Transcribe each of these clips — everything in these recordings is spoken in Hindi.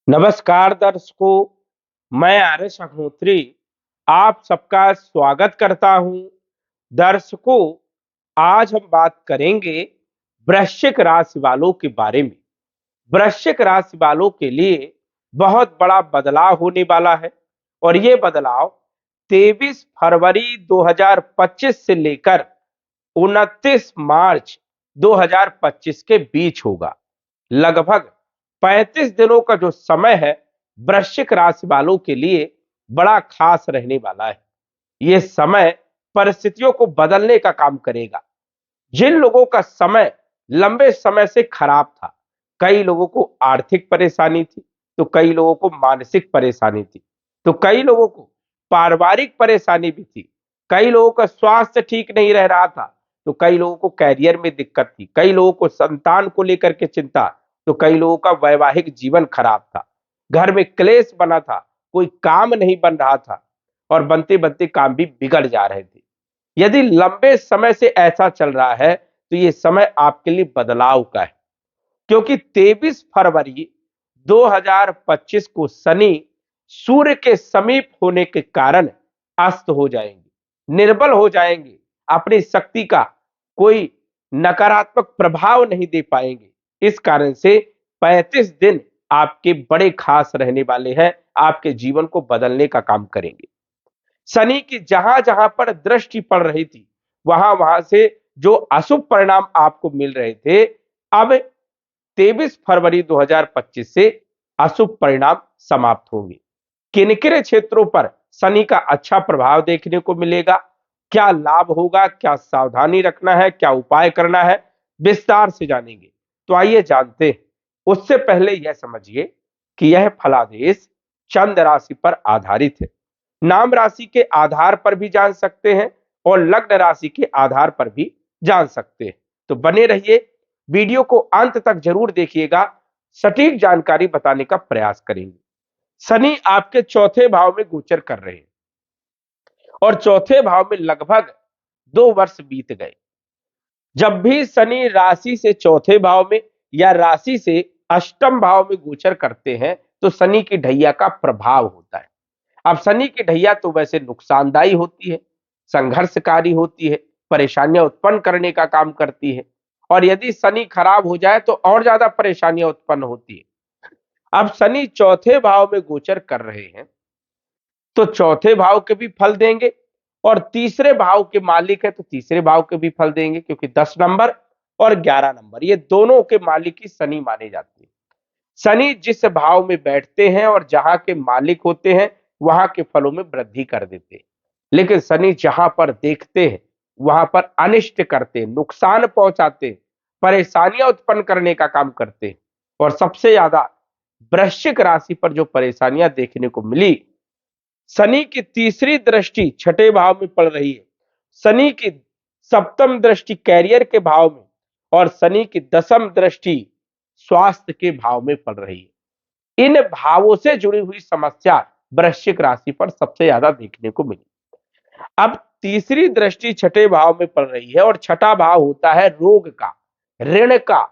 नमस्कार दर्शकों, मैं आर्यश अग्निहोत्री आप सबका स्वागत करता हूं। दर्शकों, आज हम बात करेंगे वृश्चिक राशि वालों के बारे में। वृश्चिक राशि वालों के लिए बहुत बड़ा बदलाव होने वाला है और ये बदलाव 23 फरवरी 2025 से लेकर 29 मार्च 2025 के बीच होगा। लगभग 35 दिनों का जो समय है वृश्चिक राशि वालों के लिए बड़ा खास रहने वाला है। यह समय परिस्थितियों को बदलने का काम करेगा। जिन लोगों का समय लंबे समय से खराब था, कई लोगों को आर्थिक परेशानी थी, तो कई लोगों को मानसिक परेशानी थी, तो कई लोगों को पारिवारिक परेशानी भी थी, कई लोगों का स्वास्थ्य ठीक नहीं रह रहा था, तो कई लोगों को कैरियर में दिक्कत थी, कई लोगों को संतान को लेकर के चिंता, तो कई लोगों का वैवाहिक जीवन खराब था, घर में क्लेश बना था, कोई काम नहीं बन रहा था और बनते बनते काम भी बिगड़ जा रहे थे। यदि लंबे समय से ऐसा चल रहा है तो ये समय आपके लिए बदलाव का है, क्योंकि 23 फरवरी 2025 को शनि सूर्य के समीप होने के कारण अस्त हो जाएंगे, निर्बल हो जाएंगे, अपनी शक्ति का कोई नकारात्मक प्रभाव नहीं दे पाएंगे। इस कारण से 35 दिन आपके बड़े खास रहने वाले हैं, आपके जीवन को बदलने का काम करेंगे। शनि की जहां जहां पर दृष्टि पड़ रही थी, वहां वहां से जो अशुभ परिणाम आपको मिल रहे थे, अब 23 फरवरी 2025 से अशुभ परिणाम समाप्त होंगे। किन-किन क्षेत्रों पर शनि का अच्छा प्रभाव देखने को मिलेगा, क्या लाभ होगा, क्या सावधानी रखना है, क्या उपाय करना है, विस्तार से जानेंगे। तो आइए जानते हैं। उससे पहले यह समझिए कि यह फलादेश चंद्र राशि पर आधारित है। नाम राशि के आधार पर भी जान सकते हैं और लग्न राशि के आधार पर भी जान सकते हैं। तो बने रहिए, वीडियो को अंत तक जरूर देखिएगा, सटीक जानकारी बताने का प्रयास करेंगे। शनि आपके चौथे भाव में गोचर कर रहे हैं और चौथे भाव में लगभग 2 वर्ष बीत गए। जब भी शनि राशि से चौथे भाव में या राशि से अष्टम भाव में गोचर करते हैं तो शनि की ढैया का प्रभाव होता है। अब शनि की ढैया तो वैसे नुकसानदायी होती है, संघर्षकारी होती है, परेशानियां उत्पन्न करने का काम करती है और यदि शनि खराब हो जाए तो और ज्यादा परेशानियां उत्पन्न होती है। अब शनि चौथे भाव में गोचर कर रहे हैं तो चौथे भाव के भी फल देंगे और तीसरे भाव के मालिक है तो तीसरे भाव के भी फल देंगे, क्योंकि 10 नंबर और 11 नंबर ये दोनों के मालिक ही शनि माने जाते हैं। शनि जिस भाव में बैठते हैं और जहां के मालिक होते हैं वहां के फलों में वृद्धि कर देते हैं, लेकिन शनि जहां पर देखते हैं वहां पर अनिष्ट करते हैं, नुकसान पहुंचाते हैं, परेशानियां उत्पन्न करने का काम करते हैं। और सबसे ज्यादा वृश्चिक राशि पर जो परेशानियां देखने को मिली, शनि की तीसरी दृष्टि छठे भाव में पड़ रही है, शनि की सप्तम दृष्टि कैरियर के भाव में और शनि की दसम दृष्टि स्वास्थ्य के भाव में पड़ रही है। इन भावों से जुड़ी हुई समस्या वृश्चिक राशि पर सबसे ज्यादा देखने को मिली। अब तीसरी दृष्टि छठे भाव में पड़ रही है और छठा भाव होता है रोग का, ऋण का,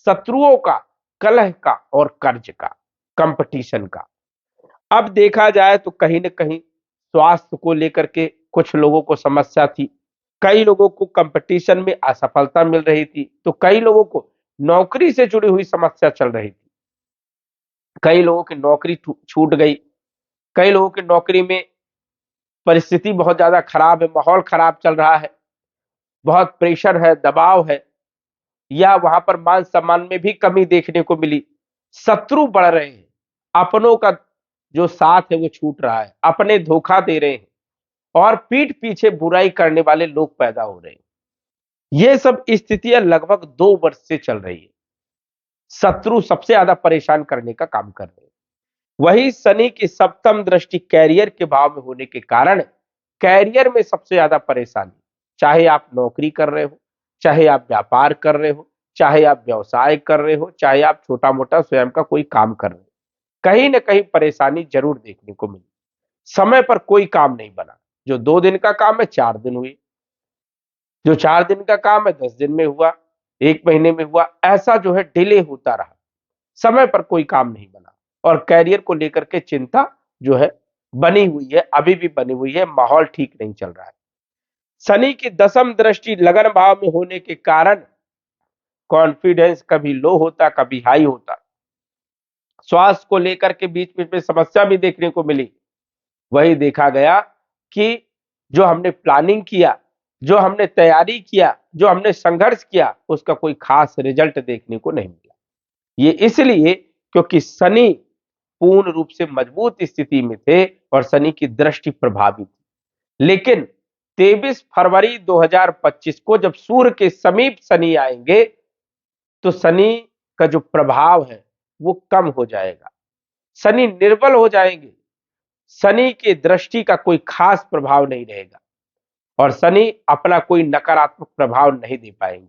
शत्रुओं का, कलह का और कर्ज का, कंपटीशन का। अब देखा जाए तो कहीं न कहीं स्वास्थ्य को लेकर के कुछ लोगों को समस्या थी, कई लोगों को कंपटीशन में असफलता मिल रही थी, तो कई लोगों को नौकरी से जुड़ी हुई समस्या चल रही थी, कई लोगों की नौकरी छूट गई, कई लोगों की नौकरी में परिस्थिति बहुत ज्यादा खराब है, माहौल खराब चल रहा है, बहुत प्रेशर है, दबाव है, या वहां पर मान सम्मान में भी कमी देखने को मिली, शत्रु बढ़ रहे हैं, अपनों का जो साथ है वो छूट रहा है, अपने धोखा दे रहे हैं और पीठ पीछे बुराई करने वाले लोग पैदा हो रहे हैं। ये सब स्थितियां लगभग 2 वर्ष से चल रही है। शत्रु सबसे ज्यादा परेशान करने का काम कर रहे हैं। वही शनि की सप्तम दृष्टि कैरियर के भाव में होने के कारण कैरियर में सबसे ज्यादा परेशानी, चाहे आप नौकरी कर रहे हो, चाहे आप व्यापार कर रहे हो, चाहे आप व्यवसाय कर रहे हो, चाहे आप छोटा मोटा स्वयं का कोई काम कर रहे हो, कहीं ना कहीं परेशानी जरूर देखने को मिली। समय पर कोई काम नहीं बना, जो 2 दिन का काम है 4 दिन हुए, जो 4 दिन का काम है 10 दिन में हुआ, 1 महीने में हुआ, ऐसा जो है डिले होता रहा, समय पर कोई काम नहीं बना। और कैरियर को लेकर के चिंता जो है बनी हुई है, अभी भी बनी हुई है, माहौल ठीक नहीं चल रहा है। शनि की दशम दृष्टि लगन भाव में होने के कारण कॉन्फिडेंस कभी लो होता, कभी हाई होता। स्वास्थ्य को लेकर के बीच बीच में समस्या भी देखने को मिली। वही देखा गया कि जो हमने प्लानिंग किया, जो हमने तैयारी किया, जो हमने संघर्ष किया, उसका कोई खास रिजल्ट देखने को नहीं मिला। ये इसलिए क्योंकि शनि पूर्ण रूप से मजबूत स्थिति में थे और शनि की दृष्टि प्रभावी थी। लेकिन 23 फरवरी 2025 को जब सूर्य के समीप शनि आएंगे तो शनि का जो प्रभाव है वो कम हो जाएगा, शनि निर्बल हो जाएंगे, शनि की दृष्टि का कोई खास प्रभाव नहीं रहेगा और शनि अपना कोई नकारात्मक प्रभाव नहीं दे पाएंगे।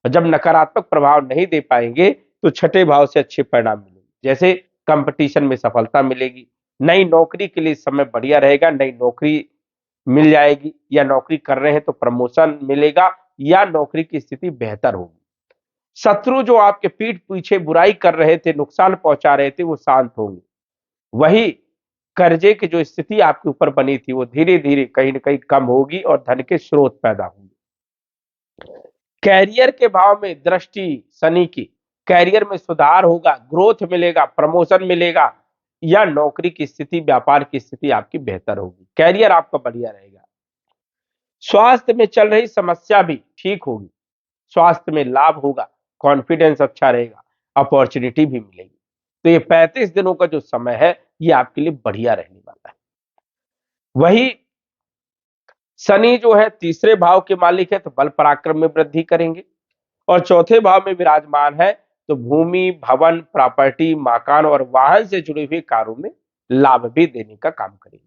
और जब नकारात्मक प्रभाव नहीं दे पाएंगे तो छठे भाव से अच्छे परिणाम मिलेंगे, जैसे कंपटीशन में सफलता मिलेगी, नई नौकरी के लिए समय बढ़िया रहेगा, नई नौकरी मिल जाएगी, या नौकरी कर रहे हैं तो प्रमोशन मिलेगा, या नौकरी की स्थिति बेहतर होगी। शत्रु जो आपके पीठ पीछे बुराई कर रहे थे, नुकसान पहुंचा रहे थे, वो शांत होंगे। वही कर्जे की जो स्थिति आपके ऊपर बनी थी वो धीरे धीरे कहीं ना कहीं कम होगी और धन के स्रोत पैदा होंगे। कैरियर के भाव में दृष्टि शनि की, कैरियर में सुधार होगा, ग्रोथ मिलेगा, प्रमोशन मिलेगा, या नौकरी की स्थिति, व्यापार की स्थिति आपकी बेहतर होगी, कैरियर आपका बढ़िया रहेगा। स्वास्थ्य में चल रही समस्या भी ठीक होगी, स्वास्थ्य में लाभ होगा, कॉन्फिडेंस अच्छा रहेगा, अपॉर्चुनिटी भी मिलेगी। तो ये 35 दिनों का जो समय है ये आपके लिए बढ़िया रहने वाला है। वही शनि जो है तीसरे भाव के मालिक है तो बल पराक्रम में वृद्धि करेंगे, और चौथे भाव में विराजमान है तो भूमि, भवन, प्रॉपर्टी, मकान और वाहन से जुड़े हुए कार्यों में लाभ भी देने का काम करेंगे।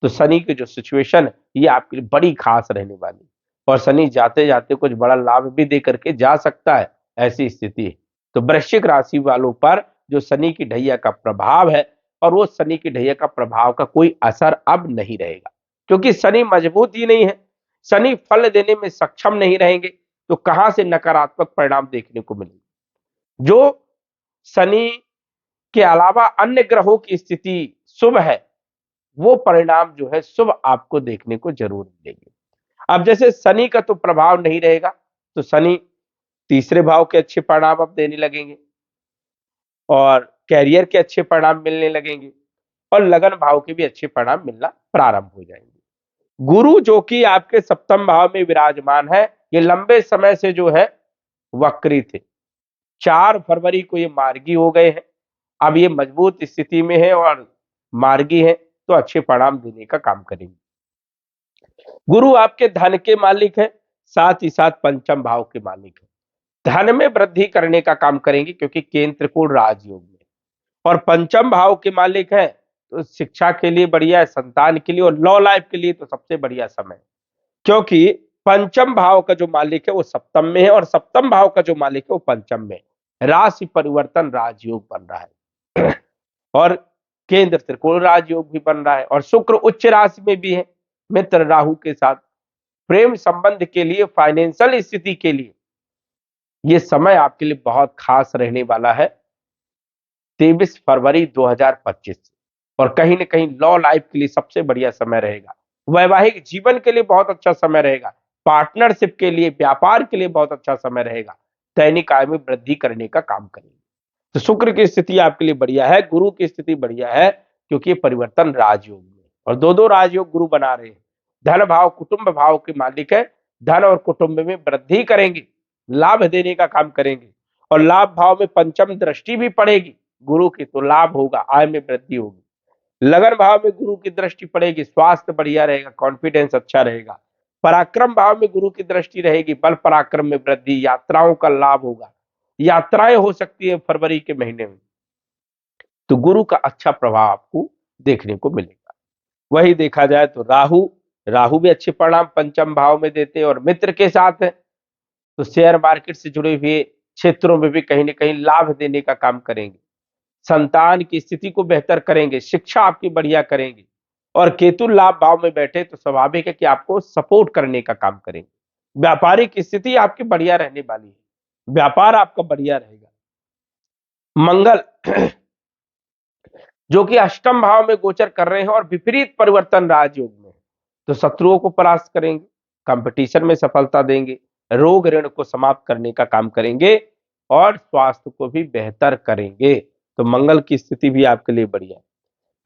तो शनि की जो सिचुएशन है ये आपके लिए बड़ी खास रहने वाली, और शनि जाते जाते कुछ बड़ा लाभ भी दे करके जा सकता है, ऐसी स्थिति है। तो वृश्चिक राशि वालों पर जो शनि की ढैया का प्रभाव है, और वो शनि की ढैया का प्रभाव का कोई असर अब नहीं रहेगा, क्योंकि शनि मजबूत ही नहीं है, शनि फल देने में सक्षम नहीं रहेंगे, तो कहां से नकारात्मक परिणाम देखने को मिलेंगे। जो शनि के अलावा अन्य ग्रहों की स्थिति शुभ है, वो परिणाम जो है शुभ आपको देखने को जरूर मिलेंगे। अब जैसे शनि का तो प्रभाव नहीं रहेगा, तो शनि तीसरे भाव के अच्छे परिणाम अब देने लगेंगे, और कैरियर के अच्छे परिणाम मिलने लगेंगे, और लगन भाव के भी अच्छे परिणाम मिलना प्रारंभ हो जाएंगे। गुरु जो कि आपके सप्तम भाव में विराजमान है, ये लंबे समय से जो है वक्री थे, 4 फरवरी को ये मार्गी हो गए हैं, अब ये मजबूत स्थिति में है और मार्गी है, तो अच्छे परिणाम देने का काम करेंगे। गुरु आपके धन के मालिक है, साथ ही साथ पंचम भाव के मालिक है, धन में वृद्धि करने का काम करेंगे क्योंकि केंद्र त्रिकोण राजयोग में, और पंचम भाव के मालिक है तो शिक्षा के लिए बढ़िया है, संतान के लिए और लव लाइफ के लिए तो सबसे बढ़िया समय है, क्योंकि पंचम भाव का जो मालिक है वो सप्तम में है और सप्तम भाव का जो मालिक है वो पंचम में, राशि परिवर्तन राजयोग बन रहा है और केंद्र त्रिकोण राजयोग भी बन रहा है, और शुक्र उच्च राशि में भी है मित्र राहु के साथ। प्रेम संबंध के लिए, फाइनेंशियल स्थिति के लिए ये समय आपके लिए बहुत खास रहने वाला है 23 फरवरी 2025 से, और कहीं ना कहीं लॉ लाइफ के लिए सबसे बढ़िया समय रहेगा, वैवाहिक जीवन के लिए बहुत अच्छा समय रहेगा, पार्टनरशिप के लिए, व्यापार के लिए बहुत अच्छा समय रहेगा, दैनिक आय में वृद्धि करने का काम करेंगे। तो शुक्र की स्थिति आपके लिए बढ़िया है, गुरु की स्थिति बढ़िया है, क्योंकि ये परिवर्तन राजयोग में, और दो दो राजयोग गुरु बना रहे हैं। धन भाव कुटुंब भाव के मालिक है, धन और कुटुंब में वृद्धि करेंगे, लाभ देने का काम करेंगे, और लाभ भाव में पंचम दृष्टि भी पड़ेगी गुरु की, तो लाभ होगा, आय में वृद्धि होगी। लगन भाव में गुरु की दृष्टि पड़ेगी, स्वास्थ्य बढ़िया रहेगा, कॉन्फिडेंस अच्छा रहेगा। पराक्रम भाव में गुरु की दृष्टि रहेगी, बल पराक्रम में वृद्धि, यात्राओं का लाभ होगा, यात्राएं हो सकती है फरवरी के महीने में, तो गुरु का अच्छा प्रभाव आपको देखने को मिलेगा। वही देखा जाए तो राहु, राहु भी अच्छे परिणाम पंचम भाव में देते हैं और मित्र के साथ है, तो शेयर मार्केट से जुड़े हुए क्षेत्रों में भी कहीं ना कहीं लाभ देने का काम करेंगे, संतान की स्थिति को बेहतर करेंगे, शिक्षा आपकी बढ़िया करेंगे, और केतु लाभ भाव में बैठे तो स्वाभाविक है कि आपको सपोर्ट करने का काम करेंगे। व्यापारिक स्थिति आपकी बढ़िया रहने वाली है, व्यापार आपका बढ़िया रहेगा। मंगल जो कि अष्टम भाव में गोचर कर रहे हैं और विपरीत परिवर्तन राजयोग में है, तो शत्रुओं को परास्त करेंगे, कंपटीशन में सफलता देंगे, रोग ऋण को समाप्त करने का काम करेंगे और स्वास्थ्य को भी बेहतर करेंगे। तो मंगल की स्थिति भी आपके लिए बढ़िया है।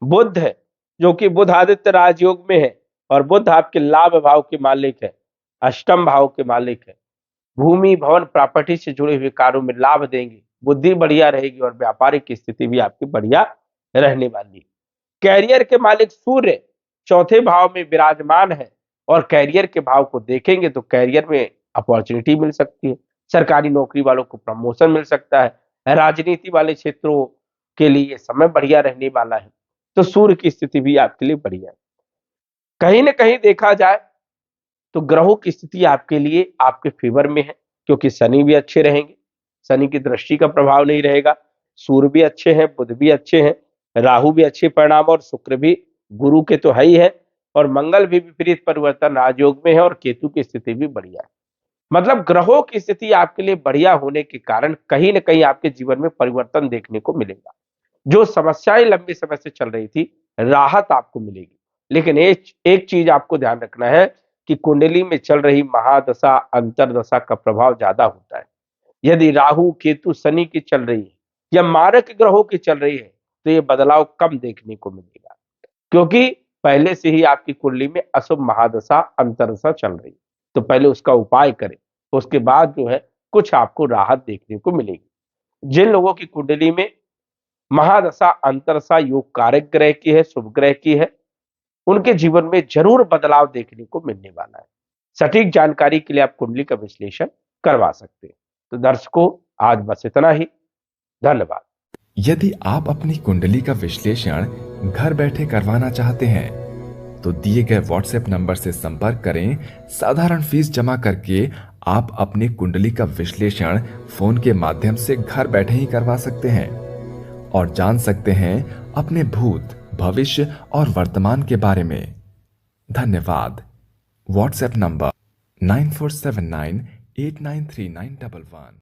बुध है, जो कि बुध आदित्य राजयोग में है और बुध आपके लाभ भाव के मालिक है, अष्टम भाव के मालिक है। भूमि भवन प्रॉपर्टी से जुड़े हुए कार्यों में लाभ देंगे, बुद्धि बढ़िया रहेगी और व्यापारिक स्थिति भी आपकी बढ़िया रहने वाली है। कैरियर के मालिक सूर्य चौथे भाव में विराजमान है और कैरियर के भाव को देखेंगे तो कैरियर में अपॉर्चुनिटी मिल सकती है, सरकारी नौकरी वालों को प्रमोशन मिल सकता है, राजनीति वाले क्षेत्रों के लिए समय बढ़िया रहने वाला है। तो सूर्य की स्थिति भी आपके लिए बढ़िया है। कहीं ना कहीं देखा जाए तो ग्रहों की स्थिति आपके लिए आपके फेवर में है, क्योंकि शनि भी अच्छे रहेंगे, शनि की दृष्टि का प्रभाव नहीं रहेगा, सूर्य भी अच्छे हैं, बुध भी अच्छे हैं, राहु भी अच्छे परिणाम और शुक्र भी गुरु के तो है ही है और मंगल भी विपरीत परिवर्तन राजयोग में है और केतु की स्थिति भी बढ़िया है। मतलब ग्रहों की स्थिति आपके लिए बढ़िया होने के कारण कहीं ना कहीं आपके जीवन में परिवर्तन देखने को मिलेगा। जो समस्याएं लंबे समय से चल रही थी, राहत आपको मिलेगी। लेकिन एक चीज आपको ध्यान रखना है कि कुंडली में चल रही महादशा अंतरदशा का प्रभाव ज्यादा होता है। यदि राहु केतु शनि की चल रही है या मारक ग्रहों की चल रही है तो ये बदलाव कम देखने को मिलेगा, क्योंकि पहले से ही आपकी कुंडली में अशुभ महादशा अंतरदशा चल रही है। तो पहले उसका उपाय करें, उसके बाद जो है कुछ आपको राहत देखने को मिलेगी। जिन लोगों की कुंडली में महादशा अंतरदशा योग कारक ग्रह की है, शुभ ग्रह की है, उनके जीवन में जरूर बदलाव देखने को मिलने वाला है। सटीक जानकारी के लिए आप कुंडली का विश्लेषण करवा सकते हैं। तो दर्शकों, आज बस इतना ही। धन्यवाद। यदि आप अपनी कुंडली का विश्लेषण घर बैठे करवाना चाहते हैं तो दिए गए व्हाट्सएप नंबर से संपर्क करें। साधारण फीस जमा करके आप अपनी कुंडली का विश्लेषण फोन के माध्यम से घर बैठे ही करवा सकते हैं और जान सकते हैं अपने भूत, भविष्य और वर्तमान के बारे में। धन्यवाद। WhatsApp number 9479893911।